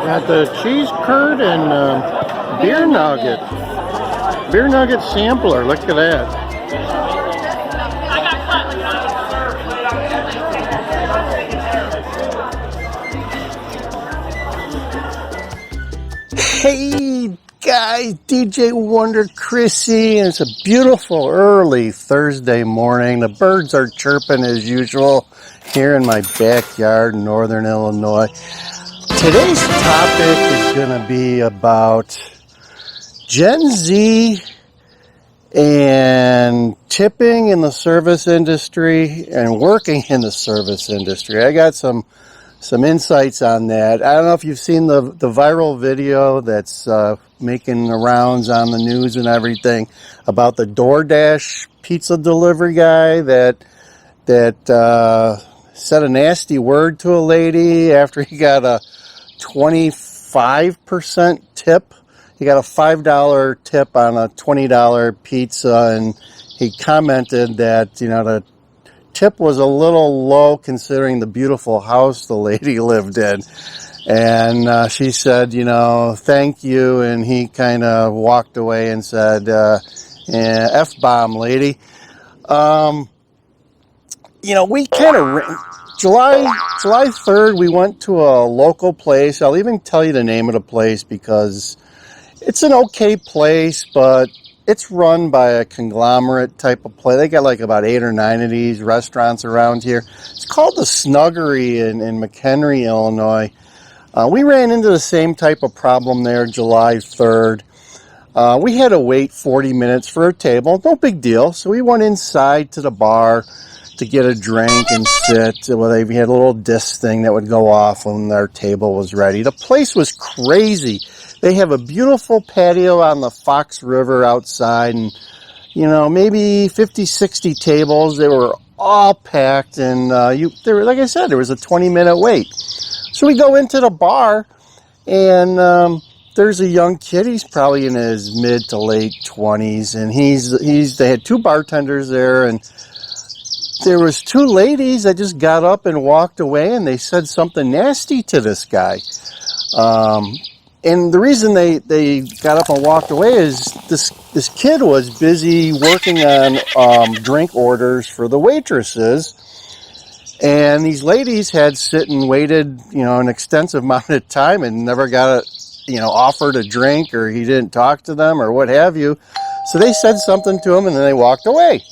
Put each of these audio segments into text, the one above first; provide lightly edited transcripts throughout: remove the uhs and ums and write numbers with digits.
Got the cheese curd and beer nugget. Beer nugget sampler. Look at that. Hey guys, DJ Wonder Chrissy, and it's a beautiful early Thursday morning. The birds are chirping as usual here in my backyard in northern Illinois. Today's topic is going to be about Gen Z and tipping in the service industry and working in the service industry. I got some insights on that. I don't know if you've seen the viral video that's making the rounds on the news and everything about the DoorDash pizza delivery guy that said a nasty word to a lady after he got a 25% tip. He got a $5 tip on a $20 pizza, and he commented that, the tip was a little low considering the beautiful house the lady lived in. And she said, thank you, and he kind of walked away and said, F-bomb, lady. We kind of, July 3rd, we went to a local place. I'll even tell you the name of the place because it's an okay place, but it's run by a conglomerate type of place. They got like about 8 or 9 of these restaurants around here. It's called the Snuggery in McHenry, Illinois. We ran into the same type of problem there July 3rd. We had to wait 40 minutes for a table. No big deal. So we went inside to the bar to get a drink and sit. Well, we had a little disc thing that would go off when our table was ready. The place was crazy. They have a beautiful patio on the Fox River outside, and, maybe 50, 60 tables. They were all packed, and like I said, there was a 20-minute wait. So we go into the bar, and there's a young kid. He's probably in his mid to late 20s, and they had 2 bartenders there, and there was 2 ladies that just got up and walked away, and they said something nasty to this guy. And the reason they got up and walked away is this kid was busy working on drink orders for the waitresses, and these ladies had sit and waited, an extensive amount of time and never got offered a drink, or he didn't talk to them or what have you. So they said something to him and then they walked away.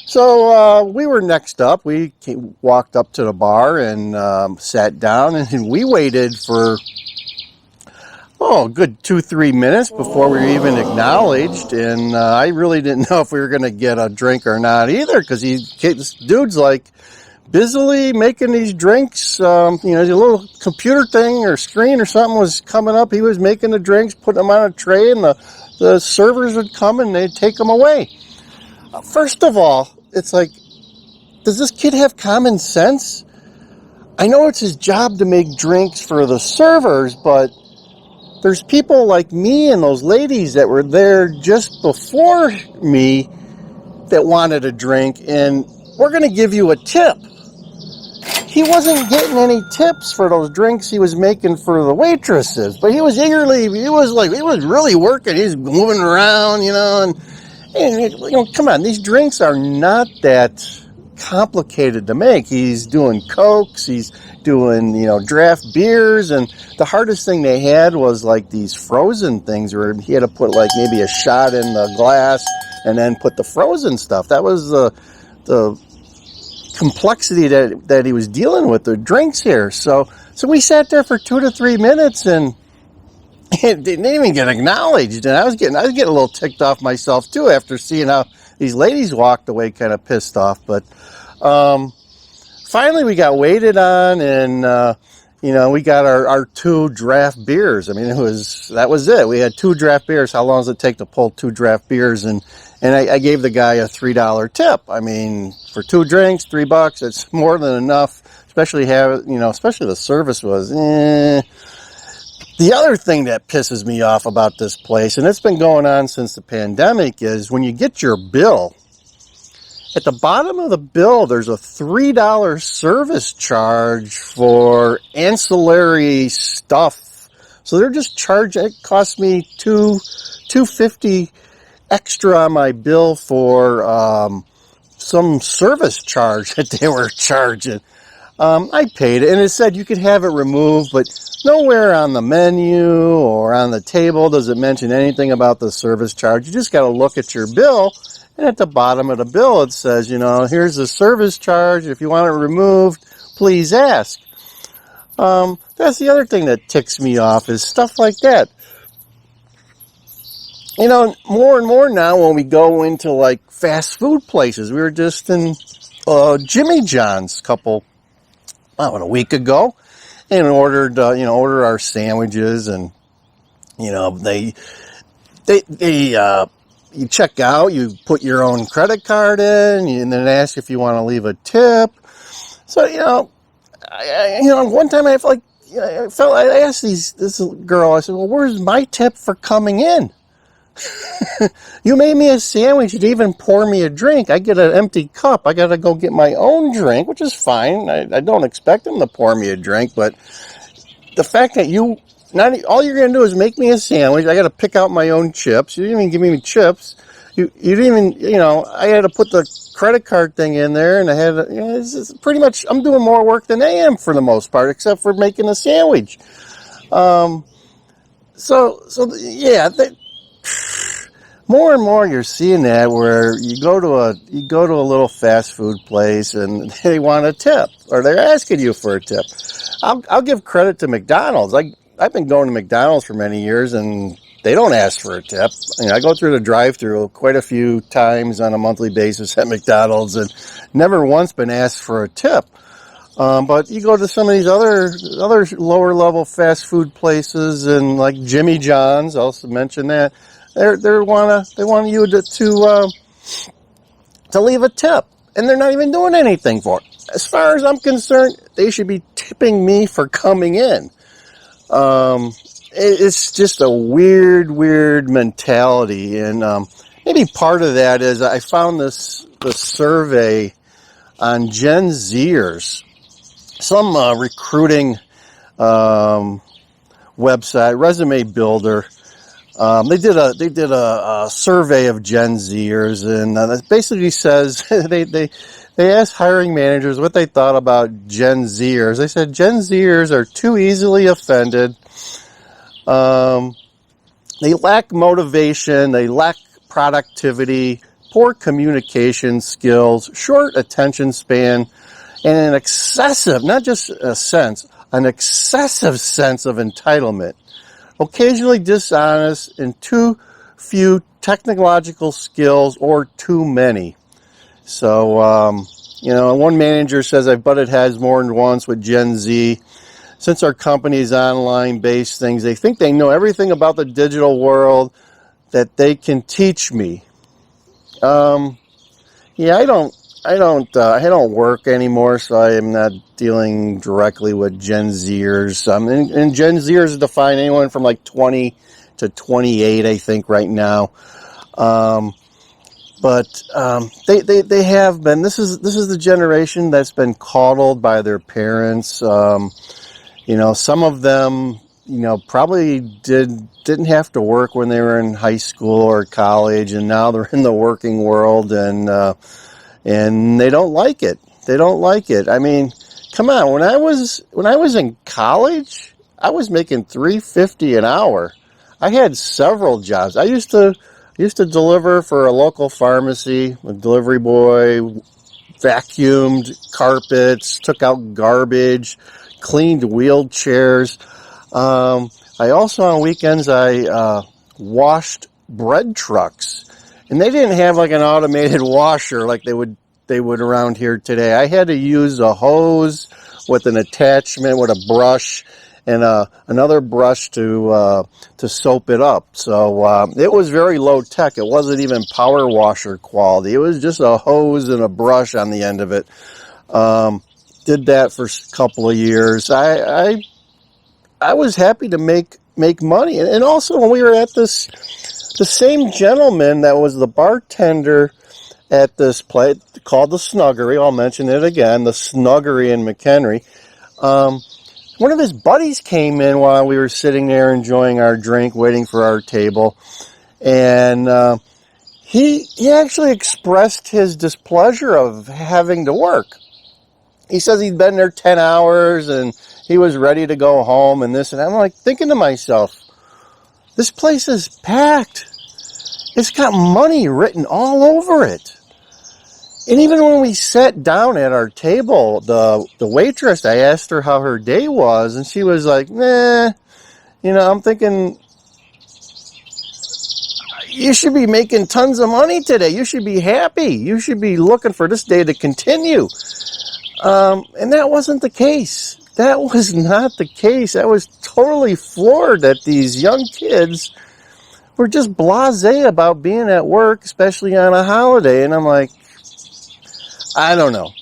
So we were next up. We walked up to the bar and sat down, and we waited for a good 2-3 minutes before we were even acknowledged. And I really didn't know if we were going to get a drink or not either, because this dude's like busily making these drinks. A little computer thing or screen or something was coming up. He was making the drinks, putting them on a tray, and the servers would come and they'd take them away. First of all, it's like, does this kid have common sense? I know it's his job to make drinks for the servers, but there's people like me and those ladies that were there just before me that wanted a drink, and we're going to give you a tip. He wasn't getting any tips for those drinks he was making for the waitresses, but he was really working. He's moving around, and come on, these drinks are not that complicated to make. He's doing Cokes, he's doing, draft beers, and the hardest thing they had was like these frozen things where he had to put like maybe a shot in the glass and then put the frozen stuff. That was the complexity that he was dealing with, the drinks here. So we sat there for 2 to 3 minutes and it didn't even get acknowledged, and I was getting a little ticked off myself too after seeing how these ladies walked away kind of pissed off. But finally we got waited on, and we got our 2 draft beers. I mean, that was it. We had 2 draft beers. How long does it take to pull 2 draft beers? And I gave the guy a $3 tip. I mean, for 2 drinks, $3, it's more than enough. Especially the service was. The other thing that pisses me off about this place, and it's been going on since the pandemic, is when you get your bill, at the bottom of the bill, there's a $3 service charge for ancillary stuff So they're just charging. It cost me $2.50 extra on my bill for some service charge that they were charging. I paid it, and it said you could have it removed, but nowhere on the menu or on the table does it mention anything about the service charge. You just got to look at your bill, and at the bottom of the bill it says, here's the service charge. If you want it removed, please ask. That's the other thing that ticks me off is stuff like that. More and more now when we go into like fast food places, we were just in Jimmy John's a week ago, and ordered our sandwiches, and they you check out, you put your own credit card in, and then ask if you want to leave a tip. So one time I asked this girl, I said, well, where's my tip for coming in? You made me a sandwich, you didn't even pour me a drink. I get an empty cup. I got to go get my own drink, which is fine. I don't expect them to pour me a drink, but the fact that all you're going to do is make me a sandwich. I got to pick out my own chips. You didn't even give me chips. You didn't even, I had to put the credit card thing in there, and I had it's pretty much, I'm doing more work than I am for the most part, except for making a sandwich. More and more you're seeing that where you go to a little fast food place and they want a tip, or they're asking you for a tip. I'll give credit to McDonald's. I've been going to McDonald's for many years, and they don't ask for a tip. I go through the drive-through quite a few times on a monthly basis at McDonald's, and never once been asked for a tip. But you go to some of these other lower level fast food places, and like Jimmy John's, I'll also mention that. They want you to leave a tip, and they're not even doing anything for it. As far as I'm concerned, they should be tipping me for coming in. It's just a weird mentality, and maybe part of that is I found this survey on Gen Zers, some recruiting website, resume builder. They did a survey of Gen Zers, and it basically says they asked hiring managers what they thought about Gen Zers. They said Gen Zers are too easily offended. They lack motivation. They lack productivity, poor communication skills, short attention span, and an excessive, not just a sense, an excessive sense of entitlement. Occasionally dishonest, and too few technological skills, or too many. So, one manager says, I've butted heads more than once with Gen Z. Since our company's online-based things, they think they know everything about the digital world that they can teach me. I don't work anymore, so I am not dealing directly with Gen Zers. And Gen Zers define anyone from like 20 to 28, I think, right now. But they have been. This is the generation that's been coddled by their parents. Some of them, probably didn't have to work when they were in high school or college, and now they're in the working world, and they don't like it. They don't like it. I mean, come on. When I was in college, I was making $3.50 an hour. I had several jobs. I used to deliver for a local pharmacy, a delivery boy, vacuumed carpets, took out garbage, cleaned wheelchairs. I also, on weekends, I washed bread trucks. And they didn't have like an automated washer like they would around here today. I had to use a hose with an attachment with a brush and another brush to soap it up. So it was very low tech. It wasn't even power washer quality. It was just a hose and a brush on the end of it. Did that for a couple of years. I was happy to make money. And also when we were at this, the same gentleman that was the bartender at this place called the Snuggery, I'll mention it again, the Snuggery in McHenry, one of his buddies came in while we were sitting there enjoying our drink, waiting for our table. And he actually expressed his displeasure of having to work. He says he'd been there 10 hours and he was ready to go home and this and that. I'm like thinking to myself, this place is packed. It's got money written all over it. And even when we sat down at our table, the waitress, I asked her how her day was, and she was like, nah, I'm thinking, you should be making tons of money today. You should be happy. You should be looking for this day to continue. And that wasn't the case. That was not the case. I was totally floored that these young kids were just blasé about being at work, especially on a holiday. And I'm like, I don't know.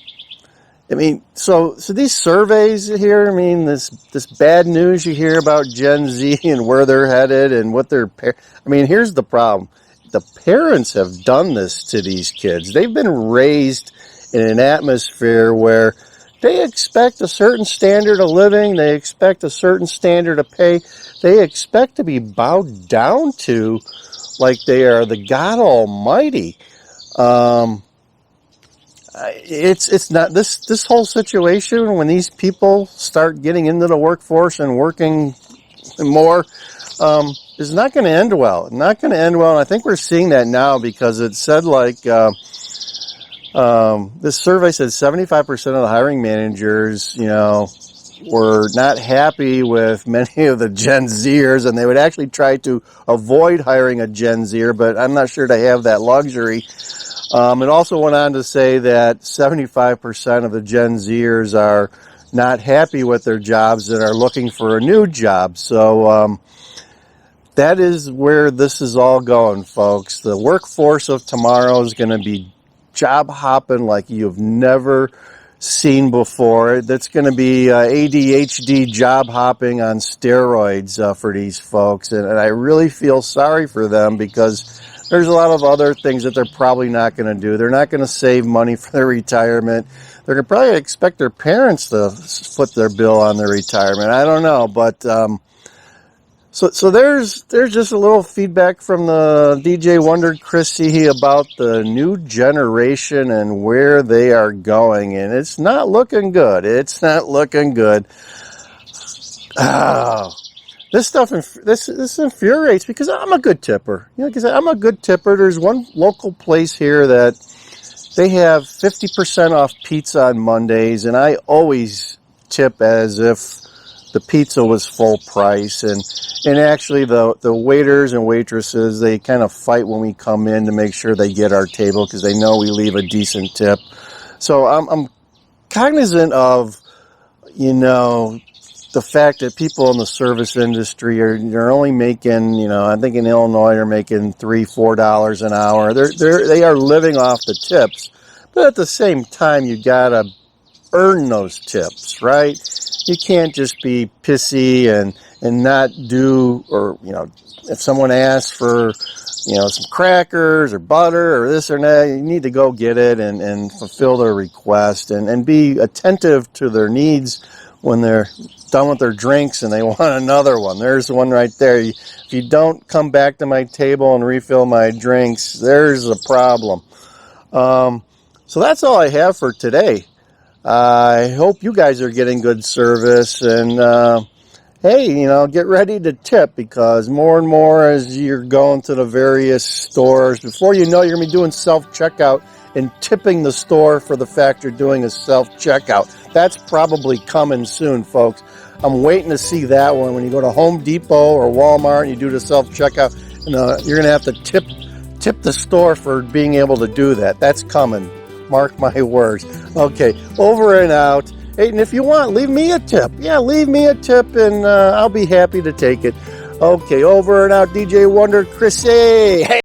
I mean, so these surveys here, I mean, this bad news you hear about Gen Z and where they're headed and what here's the problem. The parents have done this to these kids. They've been raised in an atmosphere where they expect a certain standard of living. They expect a certain standard of pay. They expect to be bowed down to like they are the God Almighty. It's not this whole situation when these people start getting into the workforce and working more is not going to end well. Not going to end well. And I think we're seeing that now because it said this survey said 75% of the hiring managers, were not happy with many of the Gen Zers, and they would actually try to avoid hiring a Gen Zer, but I'm not sure they have that luxury. It also went on to say that 75% of the Gen Zers are not happy with their jobs and are looking for a new job. So that is where this is all going, folks. The workforce of tomorrow is going to be job hopping like you've never seen before. That's going to be ADHD job hopping on steroids for these folks. And I really feel sorry for them because there's a lot of other things that they're probably not going to do. They're not going to save money for their retirement. They're going to probably expect their parents to foot their bill on their retirement. I don't know, but so there's just a little feedback from the DJ Wonder Chrissy about the new generation and where they are going, and it's not looking good. It's not looking good. Oh. This stuff, this infuriates because I'm a good tipper. Because I'm a good tipper. There's one local place here that they have 50% off pizza on Mondays, and I always tip as if the pizza was full price. And actually, the waiters and waitresses, they kind of fight when we come in to make sure they get our table because they know we leave a decent tip. So I'm cognizant of, the fact that people in the service industry are only making, I think in Illinois they're making $3-4 an hour. They are living off the tips, but at the same time you gotta earn those tips, right? You can't just be pissy and not do, or if someone asks for some crackers or butter or this or that, you need to go get it and fulfill their request and be attentive to their needs when they're done with their drinks and they want another one. There's one right there. If you don't come back to my table and refill my drinks, there's a problem. So that's all I have for today. I hope you guys are getting good service, and hey, get ready to tip, because more and more as you're going to the various stores, before you know, you're going to be doing self-checkout and tipping the store for the fact you're doing a self-checkout. That's probably coming soon, folks. I'm waiting to see that one. When you go to Home Depot or Walmart and you do the self-checkout, you're going to have to tip the store for being able to do that. That's coming. Mark my words. Okay, over and out. Hey, and if you want, leave me a tip. Yeah, leave me a tip, and I'll be happy to take it. Okay, over and out. DJ Wonder Chrissy. Hey.